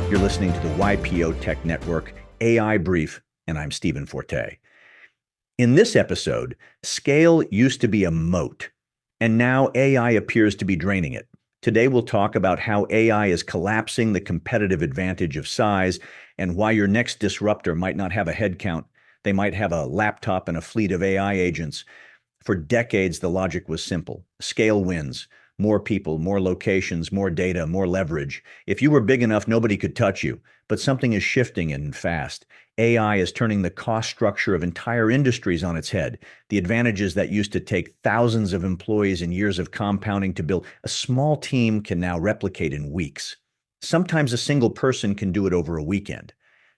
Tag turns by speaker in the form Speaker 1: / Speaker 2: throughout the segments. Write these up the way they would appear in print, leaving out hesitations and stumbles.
Speaker 1: You're listening to the YPO Tech Network AI Brief, and I'm Stephen Forte. In this episode, Scayle used to be a moat, and now AI appears to be draining it. Today, we'll talk about how AI is collapsing the competitive advantage of size and why your next disruptor might not have a headcount. They might have a laptop and a fleet of AI agents. For decades, the logic was simple. Scayle wins. More people, more locations, more data, more leverage. If you were big enough, nobody could touch you. But something is shifting and fast. AI is turning the cost structure of entire industries on its head. The advantages that used to take thousands of employees and years of compounding to build, a small team can now replicate in weeks. Sometimes a single person can do it over a weekend.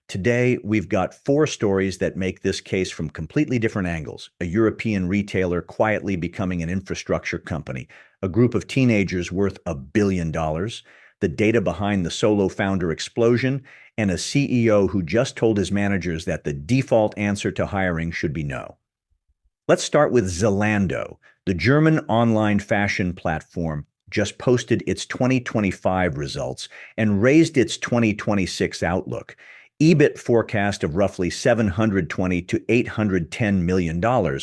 Speaker 1: Today, we've got 4 stories that make this case from completely different angles. A European retailer quietly becoming an infrastructure company, a group of teenagers worth $1 billion, the data behind the solo founder explosion, and a CEO who just told his managers that the default answer to hiring should be no. Let's start with Zalando. The German online fashion platform just posted its 2025 results and raised its 2026 outlook. EBIT forecast of roughly $720 to $810 million,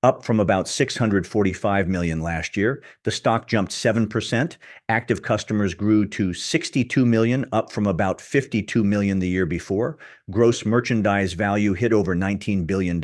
Speaker 1: up from about $645 million last year. The stock jumped 7%. Active customers grew to 62 million, up from about 52 million the year before. Gross merchandise value hit over $19 billion.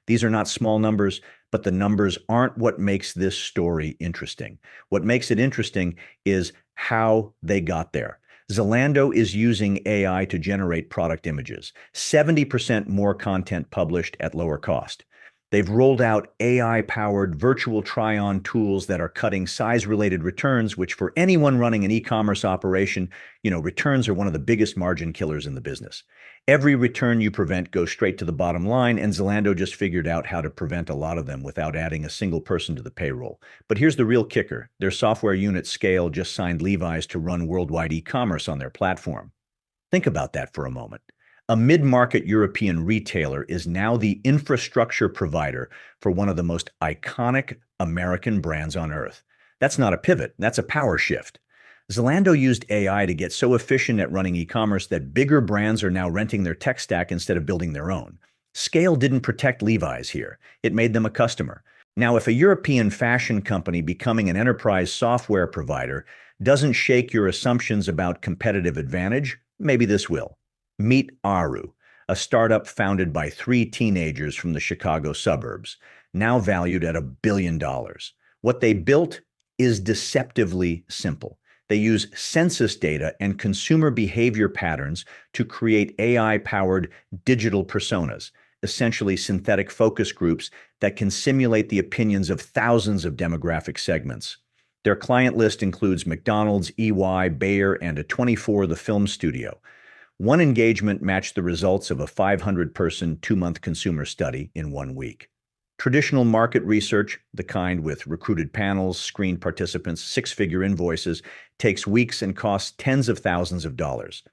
Speaker 1: These are not small numbers, but the numbers aren't what makes this story interesting. What makes it interesting is how they got there. Zalando is using AI to generate product images, 70% more content published at lower cost. They've rolled out AI-powered virtual try-on tools that are cutting size-related returns, which for anyone running an e-commerce operation, returns are one of the biggest margin killers in the business. Every return you prevent goes straight to the bottom line, and Zalando just figured out how to prevent a lot of them without adding a single person to the payroll. But here's the real kicker. Their software unit Scayle just signed Levi's to run worldwide e-commerce on their platform. Think about that for a moment. A mid-market European retailer is now the infrastructure provider for one of the most iconic American brands on earth. That's not a pivot, that's a power shift. Zalando used AI to get so efficient at running e-commerce that bigger brands are now renting their tech stack instead of building their own. Scayle didn't protect Levi's here. It made them a customer. Now, if a European fashion company becoming an enterprise software provider doesn't shake your assumptions about competitive advantage, maybe this will. Meet Aaru, a startup founded by 3 teenagers from the Chicago suburbs, now valued at $1 billion. What they built is deceptively simple. They use census data and consumer behavior patterns to create AI-powered digital personas, essentially synthetic focus groups that can simulate the opinions of thousands of demographic segments. Their client list includes McDonald's, EY, Bayer, and A24 The Film Studio. One engagement matched the results of a 500-person, 2-month consumer study in 1 week. Traditional market research, the kind with recruited panels, screened participants, 6-figure invoices, takes weeks and costs tens of thousands of dollars.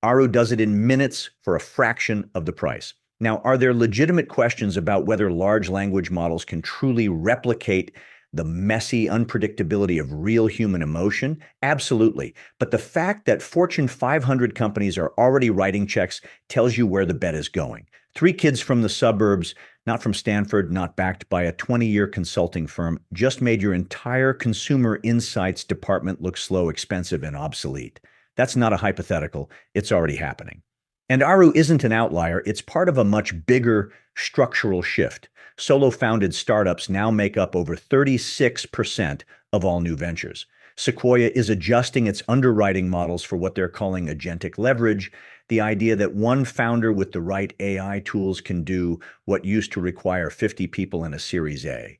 Speaker 1: Aaru does it in minutes for a fraction of the price. Now, are there legitimate questions about whether large language models can truly replicate the messy unpredictability of real human emotion? Absolutely. But the fact that Fortune 500 companies are already writing checks tells you where the bet is going. 3 kids from the suburbs, not from Stanford, not backed by a 20-year consulting firm, just made your entire consumer insights department look slow, expensive, and obsolete. That's not a hypothetical. It's already happening. And Aaru isn't an outlier. It's part of a much bigger structural shift. Solo-founded startups now make up over 36% of all new ventures. Sequoia is adjusting its underwriting models for what they're calling agentic leverage, the idea that one founder with the right AI tools can do what used to require 50 people in a Series A.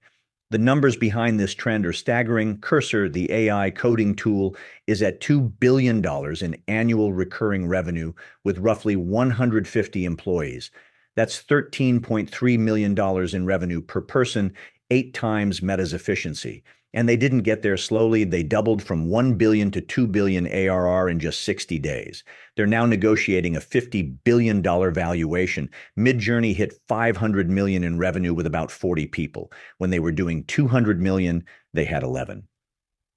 Speaker 1: The numbers behind this trend are staggering. Cursor, the AI coding tool, is at $2 billion in annual recurring revenue with roughly 150 employees. That's $13.3 million in revenue per person, 8 times Meta's efficiency. And they didn't get there slowly. They doubled from 1 billion to 2 billion ARR in just 60 days. They're now negotiating a $50 billion valuation. Midjourney hit 500 million in revenue with about 40 people. When they were doing 200 million, they had 11.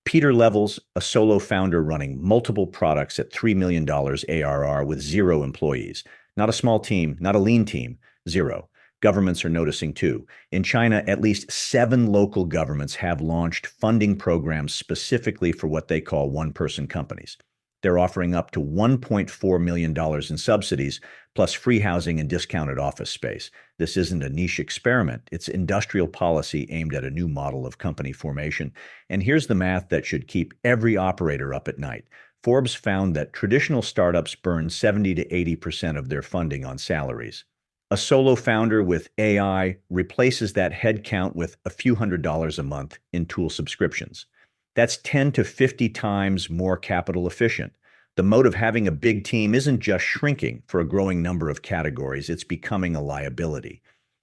Speaker 1: Peter Levels, a solo founder running multiple products at $3 million ARR with 0 employees. Not a small team, not a lean team, 0. Governments are noticing too. In China, at least 7 local governments have launched funding programs specifically for what they call one-person companies. They're offering up to $1.4 million in subsidies, plus free housing and discounted office space. This isn't a niche experiment. It's industrial policy aimed at a new model of company formation. And here's the math that should keep every operator up at night. Forbes found that traditional startups burn 70 to 80% of their funding on salaries. A solo founder with AI replaces that headcount with a few $100s a month in tool subscriptions. That's 10 to 50 times more capital efficient. The moat of having a big team isn't just shrinking for a growing number of categories, it's becoming a liability.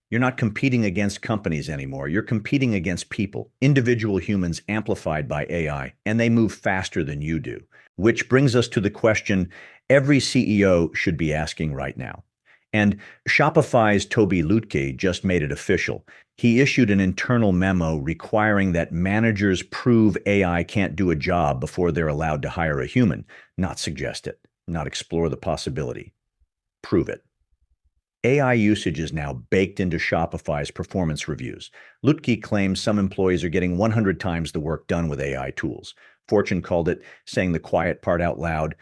Speaker 1: You're not competing against companies anymore. You're competing against people, individual humans amplified by AI, and they move faster than you do. Which brings us to the question every CEO should be asking right now. And Shopify's Toby Lutke just made it official. He issued an internal memo requiring that managers prove AI can't do a job before they're allowed to hire a human, not suggest it, not explore the possibility. Prove it. AI usage is now baked into Shopify's performance reviews. Lutke claims some employees are getting 100 times the work done with AI tools. Fortune called it saying the quiet part out loud.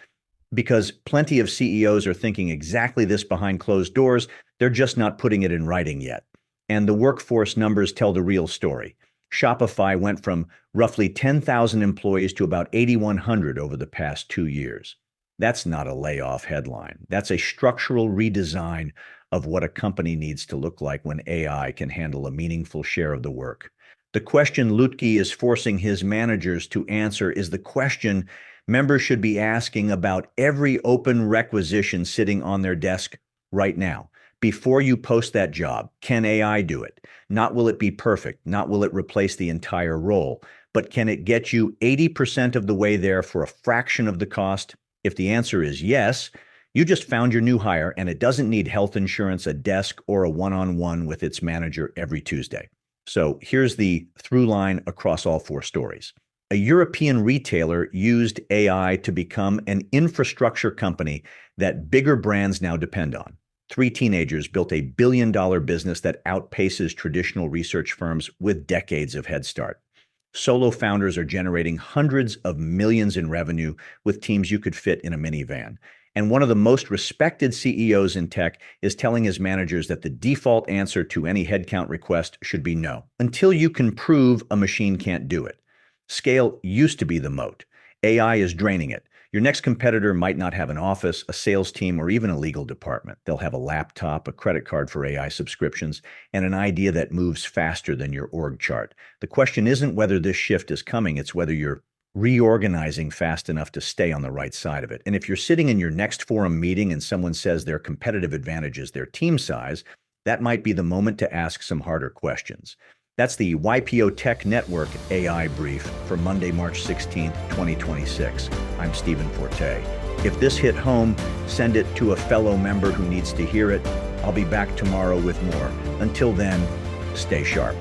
Speaker 1: Because plenty of CEOs are thinking exactly this behind closed doors, they're just not putting it in writing yet. And the workforce numbers tell the real story. Shopify went from roughly 10,000 employees to about 8,100 over the past 2 years. That's not a layoff headline. That's a structural redesign of what a company needs to look like when AI can handle a meaningful share of the work. The question Lutke is forcing his managers to answer is the question members should be asking about every open requisition sitting on their desk right now. Before you post that job, can AI do it? Not will it be perfect, not will it replace the entire role, but can it get you 80% of the way there for a fraction of the cost? If the answer is yes, you just found your new hire and it doesn't need health insurance, a desk, or a one-on-one with its manager every Tuesday. So here's the through line across all 4 stories. A European retailer used AI to become an infrastructure company that bigger brands now depend on. 3 teenagers built a billion-dollar business that outpaces traditional research firms with decades of head start. Solo founders are generating hundreds of millions in revenue with teams you could fit in a minivan. And one of the most respected CEOs in tech is telling his managers that the default answer to any headcount request should be no, until you can prove a machine can't do it. Scayle used to be the moat. AI is draining it. Your next competitor might not have an office, a sales team, or even a legal department. They'll have a laptop, a credit card for AI subscriptions, and an idea that moves faster than your org chart. The question isn't whether this shift is coming, it's whether you're reorganizing fast enough to stay on the right side of it. And if you're sitting in your next forum meeting and someone says their competitive advantage is their team size, that might be the moment to ask some harder questions. That's the YPO Tech Network AI brief for Monday, March 16th, 2026. I'm Stephen Forte. If this hit home, send it to a fellow member who needs to hear it. I'll be back tomorrow with more. Until then, stay sharp.